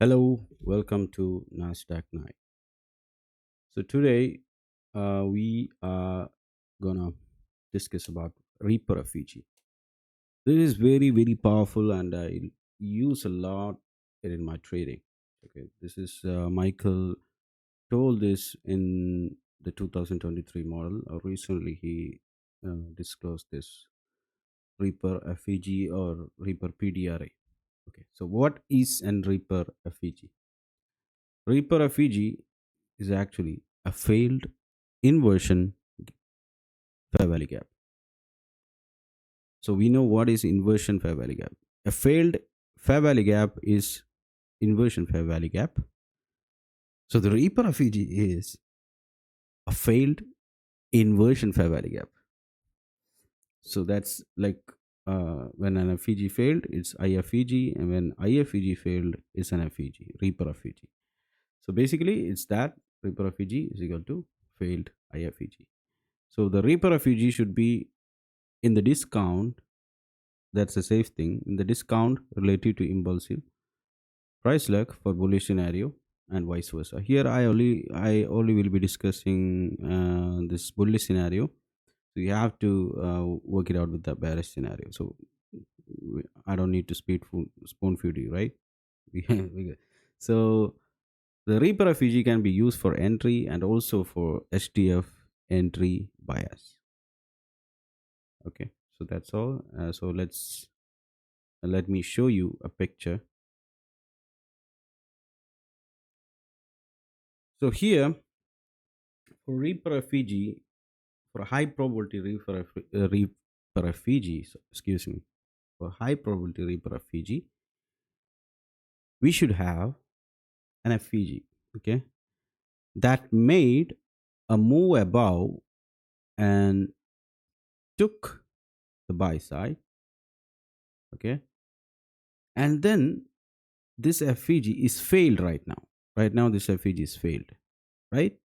Hello, welcome to Nasdaq Night. So today we are gonna discuss about Reaper FVG. This is very powerful, and I use a lot it in my trading. Okay, this is Michael told this in the 2023 model. Recently, he disclosed this Reaper FVG or Reaper PDRA. Okay, so what is an Reaper FVG? Reaper FVG is actually a failed inversion fair value gap. So we know what is inversion fair value gap. A failed fair value gap is inversion fair value gap. So the Reaper FVG is a failed inversion fair value gap. So that's like when an FVG failed, it's IFVG, and when IFVG failed, it's an FVG, Reaper FVG. So basically, it's that Reaper FVG is equal to failed IFVG. So the Reaper FVG should be in the discount. That's a safe thing. In the discount relative to impulsive price lag for bullish scenario and vice versa. Here I only will be discussing this bullish scenario. So you have to work it out with the bearish scenario. So I don't need to spoon feed you, right? So the Reaper FVG can be used for entry and also for STF entry bias. Okay, so that's all. So let me show you a picture. So here for Reaper FVG, for high probability Reaper FVG, excuse me, for high probability Reaper FVG, we should have an FVG, okay, that made a move above and took the buy side, okay, and then this FVG is failed right now. Right now, this FVG is failed, right?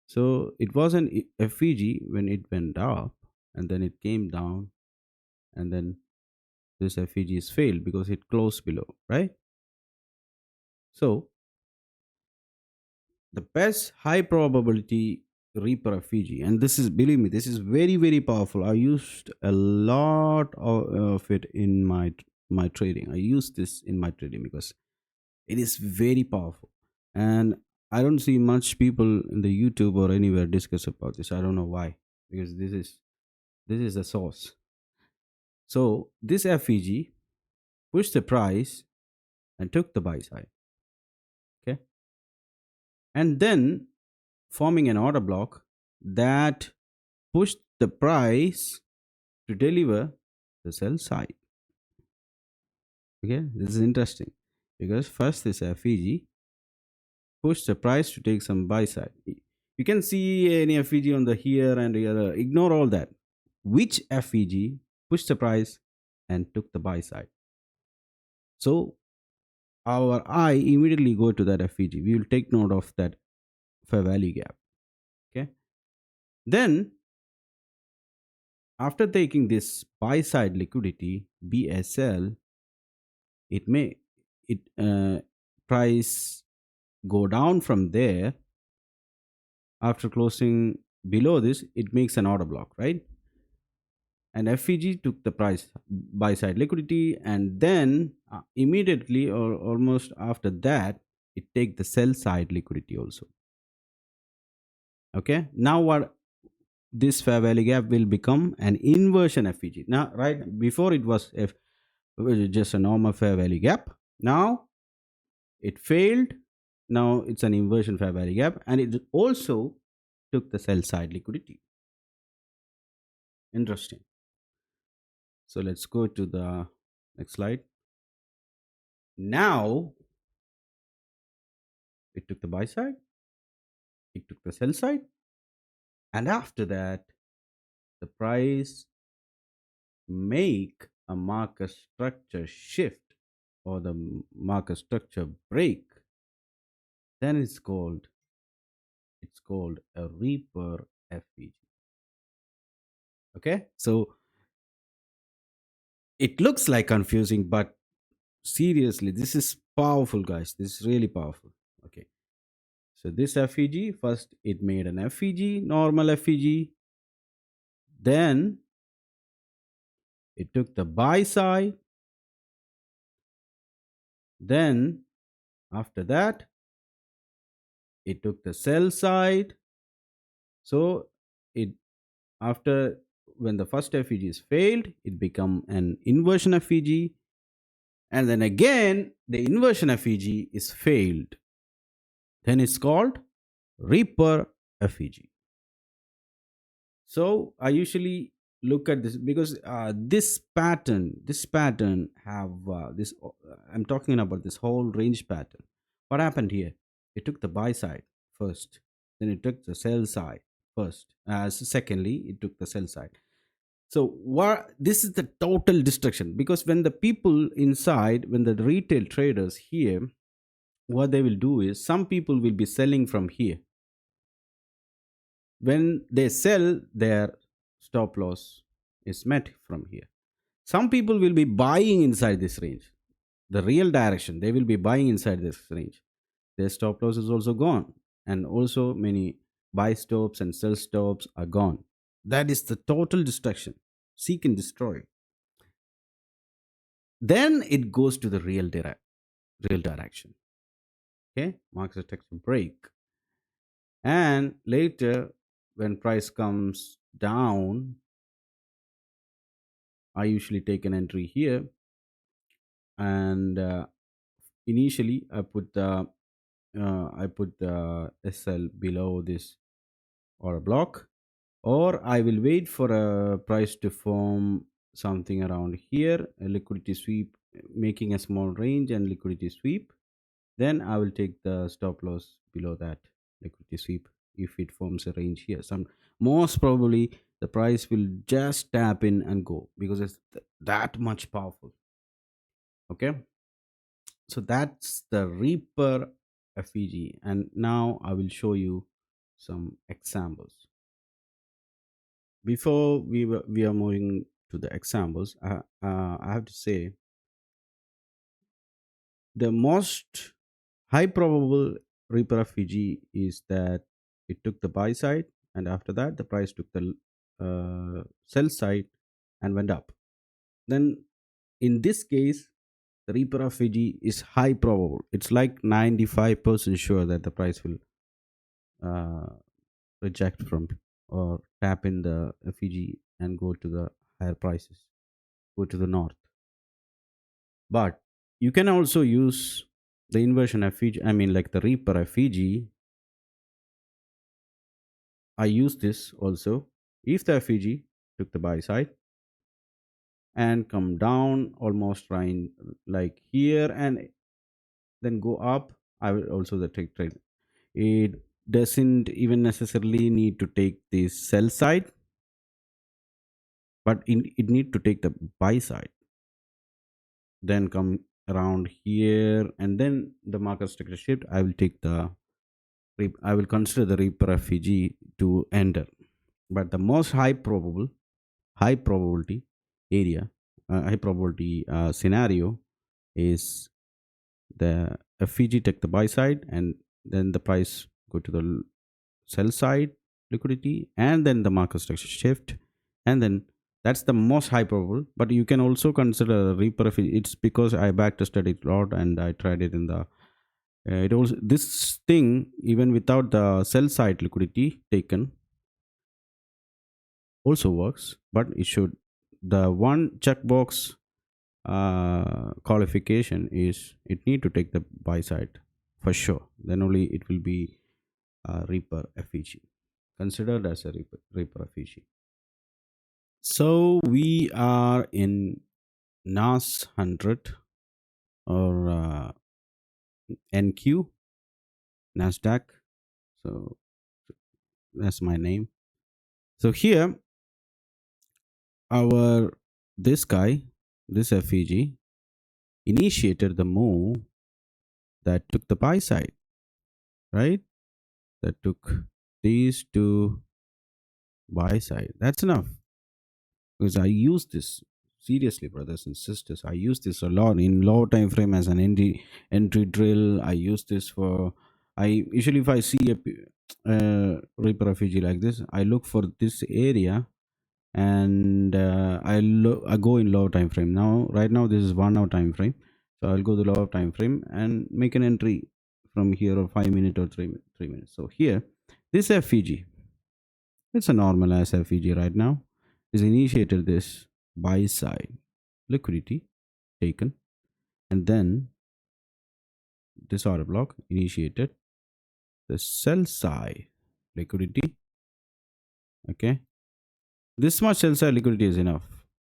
So it was an FVG when it went up, and then it came down, and then this FVG is failed because it closed below, right? So the best high probability Reaper FVG, and this is, believe me, this is very powerful. I used a lot of it in my trading. I use this in my trading because it is very powerful, and I don't see much people in the YouTube or anywhere discuss about this. I don't know why, because this is the source. So this FVG pushed the price and took the buy side, okay, and then forming an order block that pushed the price to deliver the sell side. Okay, this is interesting because first this FVG pushed the price to take some buy side. You can see any FVG on the here and the other. Ignore all that. Which FVG pushed the price and took the buy side? So our eye immediately go to that FVG. We will take note of that fair value gap. Okay. Then after taking this buy side liquidity BSL, it may it price go down from there. After closing below this, it makes an order block, right? And FVG took the price buy side liquidity, and then immediately or almost after that, it take the sell side liquidity also. Okay, now what, this fair value gap will become an inversion FVG. Now, right before it was just a normal fair value gap. Now it failed. Now it's an inversion fair value gap, and it also took the sell side liquidity. Interesting. So let's go to the next slide. Now it took the buy side, it took the sell side, and after that, the price make a market structure shift or the market structure break. Then it's called a Reaper FVG. Okay, so it looks like confusing, but Seriously, this is powerful, guys. This is really powerful. Okay. So this FEG, first it made an FEG, normal FEG. Then it took the buy side. Then after that, it took the sell side. So it after when the first FEG is failed, it become an inversion FEG. And then again, the inversion FEG is failed. Then it's called Reaper FEG. So I usually look at this because this pattern have this. I'm talking about this whole range pattern. What happened here? It took the buy side first, then it took the sell side first. Secondly, it took the sell side. So what? This is the total destruction because when the people inside, when the retail traders here, what they will do is some people will be selling from here. When they sell, their stop loss is met from here. Some people will be buying inside this range, the real direction. They will be buying inside this range. Their stop loss is also gone, and also many buy stops and sell stops are gone. That is the total destruction. Seek and destroy. Then it goes to the real direction. Okay, marks a textbook break, and later when price comes down, I usually take an entry here, and initially I put the SL below this or a block, or I will wait for a price to form something around here, a liquidity sweep, making a small range and liquidity sweep. Then I will take the stop loss below that liquidity sweep if it forms a range here. Some most probably the price will just tap in and go because it's that much powerful. Okay, so that's the Reaper FEG, and now I will show you some examples. Before we are moving to the examples, I have to say the most high probable Reaper FVG is that it took the buy side, and after that, the price took the sell side and went up. Then, in this case, the Reaper FVG is high probable. It's like 95% sure that the price will uh, reject from or tap in the FVG and go to the higher prices, go to the north. But you can also use the inversion FVG, I mean, like the Reaper FVG. I use this also. If the FVG took the buy side and come down almost right like here and then go up, I will also the take trade. It doesn't even necessarily need to take the sell side, but it need to take the buy side. Then come around here and then the market structure shift. I will take the I will consider the Reaper FVG to enter. But the most high probability area, high probability scenario is the FVG take the buy side and then the price go to the sell side liquidity and then the market structure shift, and then that's the most high probable. But you can also consider Reaper FVG. It's because I back tested it a lot and I tried it in the it also this thing even without the sell side liquidity taken also works, but it should the one checkbox qualification is it need to take the buy side for sure. Then only it will be Reaper FEG, considered as a Reaper FEG. So we are in NAS 100 or NQ Nasdaq. So that's my name. So here our this guy, this FEG initiated the move that took the buy side, right? That took these to buy side. That's enough because I use this. Seriously, brothers and sisters, I use this a lot in low time frame as an entry drill. I use this for, I usually, if I see a Reaper FVG like this, I look for this area, and I go in low time frame. Now right now this is 1 hour time frame, so I'll go to lower time frame and make an entry from here, or 5 minutes or 3 minutes. So here, this FVG, it's a normal as FVG right now, is initiated this buy side liquidity taken, and then this order block initiated the sell side liquidity. Okay, this much sell side liquidity is enough.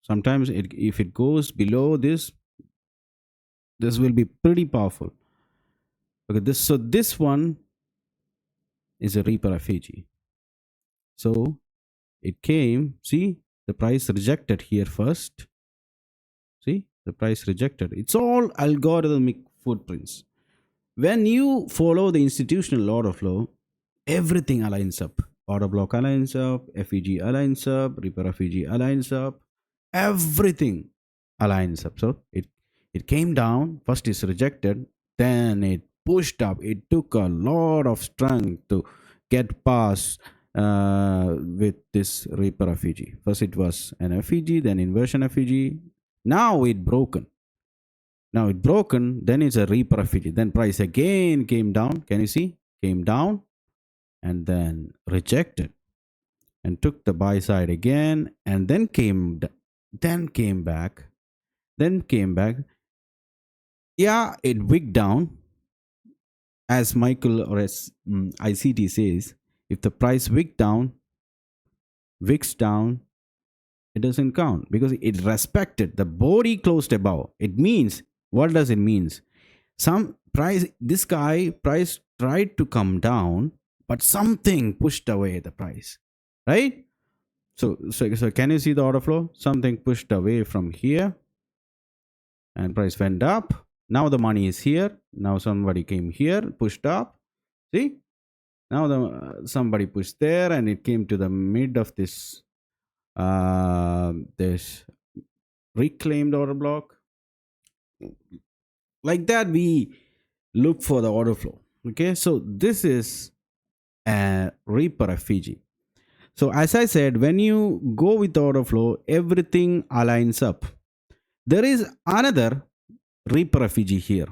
Sometimes if it goes below this, this will be pretty powerful. Okay, this one is a Reaper FVG. So it came, see, the price rejected here first. See, the price rejected. It's all algorithmic footprints. When you follow the institutional order flow, everything aligns up. Order block aligns up, FVG aligns up, Reaper FVG aligns up, everything aligns up. So it came down, first is rejected, then it pushed up. It took a lot of strength to get past with this Reaper FVG. First it was an FVG, then inversion FVG. Now it broken. Then it's a Reaper FVG. Then price again came down. Can you see? Came down and then rejected and took the buy side again, and then came back. Yeah, it wicked down. As Michael, or as ICT says, if the price wicks down, it doesn't count, because it respected the body closed above. It means, what does it means? Some price, this guy price tried to come down, but something pushed away the price, right? So can you see the order flow? Something pushed away from here, and price went up. Now the money is here. Now somebody came here, pushed up. See, now somebody pushed there, and it came to the mid of this this reclaimed order block. Like that, we look for the order flow. Okay, so this is a Reaper FVG. So as I said, when you go with the order flow, everything aligns up. There is another Reaper FVG here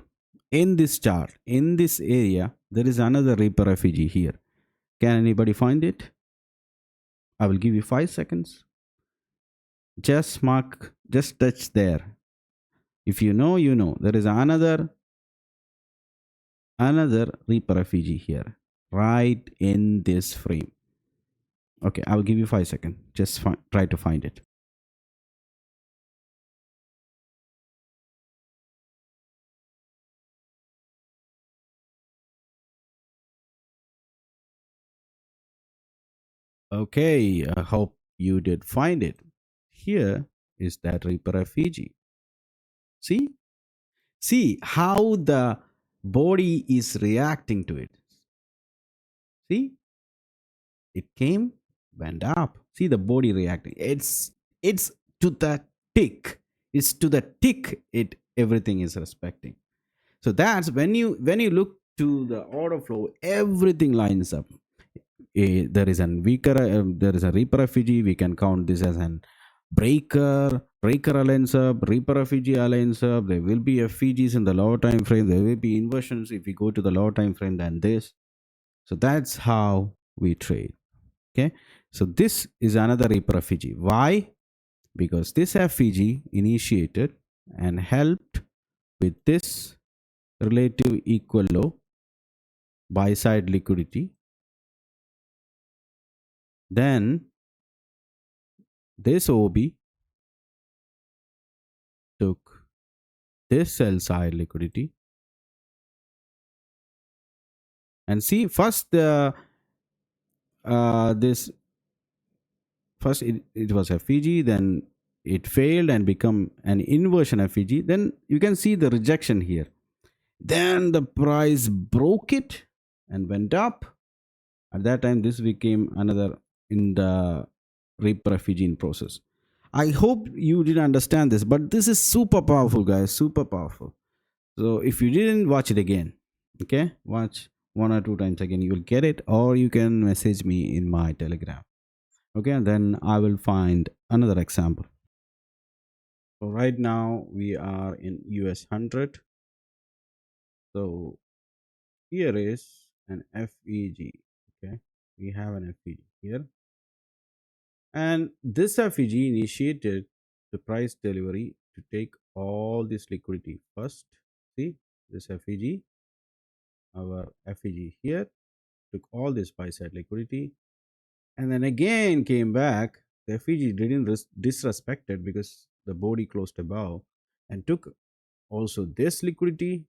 in this chart. In this area, there is another Reaper FVG here. Can anybody find it? I will give you 5 seconds. Just mark, just touch there. If you know, you know. There is another Reaper FVG here, right in this frame. Okay, I will give you 5 seconds. Just try to find it. Okay, I hope you did find it. Here is that Reaper FVG. See how the body is reacting to it. See, it came, went up. See the body reacting. It's to the tick. It's to the tick. Everything is respecting. So that's when you look to the order flow, everything lines up. There is there is a Reaper FVG. We can count this as an breaker aligns up, Reaper FVG aligns up. There will be FVGs in the lower time frame. There will be inversions if we go to the lower time frame than this. So that's how we trade. Okay, so this is another Reaper FVG. Why? Because this FVG initiated and helped with this relative equal low buy side liquidity. Then this OB took this sell side liquidity, and see, first it was FVG, then it failed and become an inversion FVG. Then you can see the rejection here. Then the price broke it and went up. At that time, this became another in the Reaper FVG in process. I hope you did understand this, but this is super powerful, guys. Super powerful. So if you didn't, watch it again. Okay, watch one or two times again. You will get it, or you can message me in my Telegram. Okay, and then I will find another example. So right now we are in US 100. So here is an FEG. Okay, we have an FEG here, and this FEG initiated the price delivery to take all this liquidity first. See this FEG, our FEG here took all this buy side liquidity, and then again came back. The FEG didn't disrespect it because the body closed above and took also this liquidity,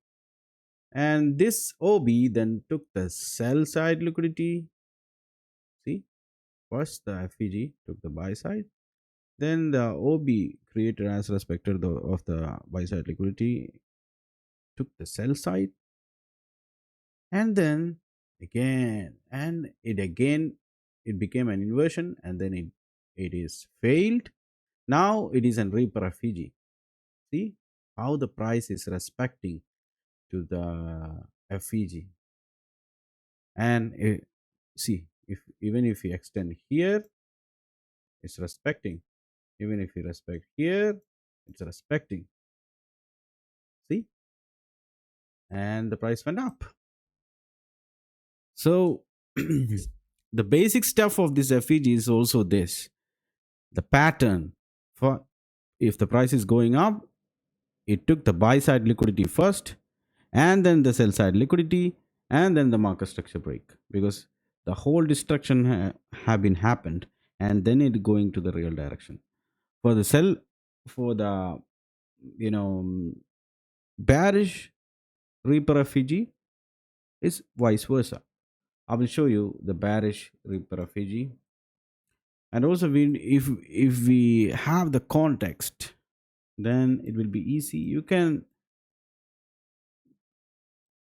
and this OB then took the sell side liquidity. See, first the FEG took the buy side, then the OB created as respected of the buy side liquidity took the sell side, and then again, and it again, it became an inversion, and then it is failed. Now it is an reaper FEG. See how the price is respecting to the FEG, and see, if even if we extend here, it's respecting. Even if we respect here, it's respecting. See, and the price went up. So the basic stuff of this FEG is also this: the pattern. For if the price is going up, it took the buy side liquidity first, and then the sell side liquidity, and then the market structure break, because the whole destruction have been happened, and then it going to the real direction. For the sell, for the you know bearish reaper FEG is vice versa. I will show you the bearish reaper FEG, and also if we have the context, then it will be easy. You can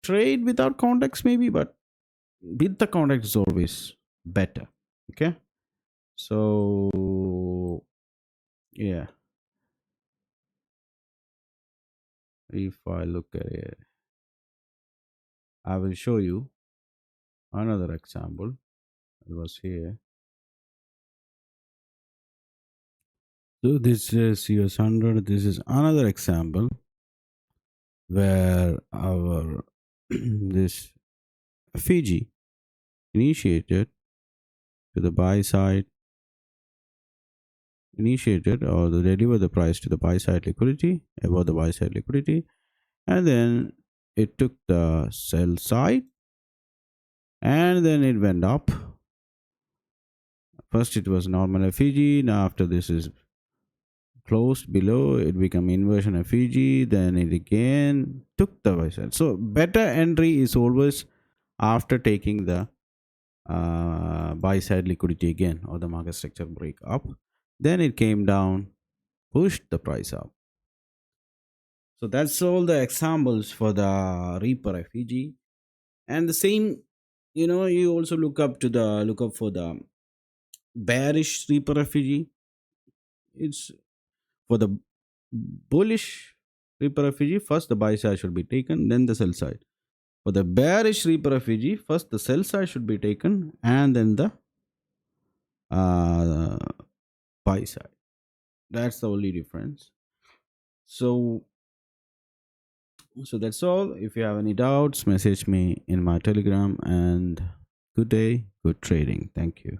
trade without context maybe, but with the context is always better. Okay, so yeah, if I look at it, I will show you another example. It was here. So this is US 100. This is another example where our this Fiji initiated to the buy side, initiated or the deliver the price to the buy side liquidity, above the buy side liquidity, and then it took the sell side, and then it went up. First it was normal FEG, now after this is closed below, it become inversion FEG, then it again took the buy side. So better entry is always after taking the buy side liquidity again, or the market structure break up, then it came down, pushed the price up. So that's all the examples for the reaper FEG. And the same, you also look up for the bearish reaper FEG. It's for the bullish reaper FEG, first the buy side should be taken, then the sell side. For the bearish reaper FEG, first the sell side should be taken, and then the uh, buy side. That's the only difference. So that's all. If you have any doubts, message me in my Telegram, and good day, good trading. Thank you.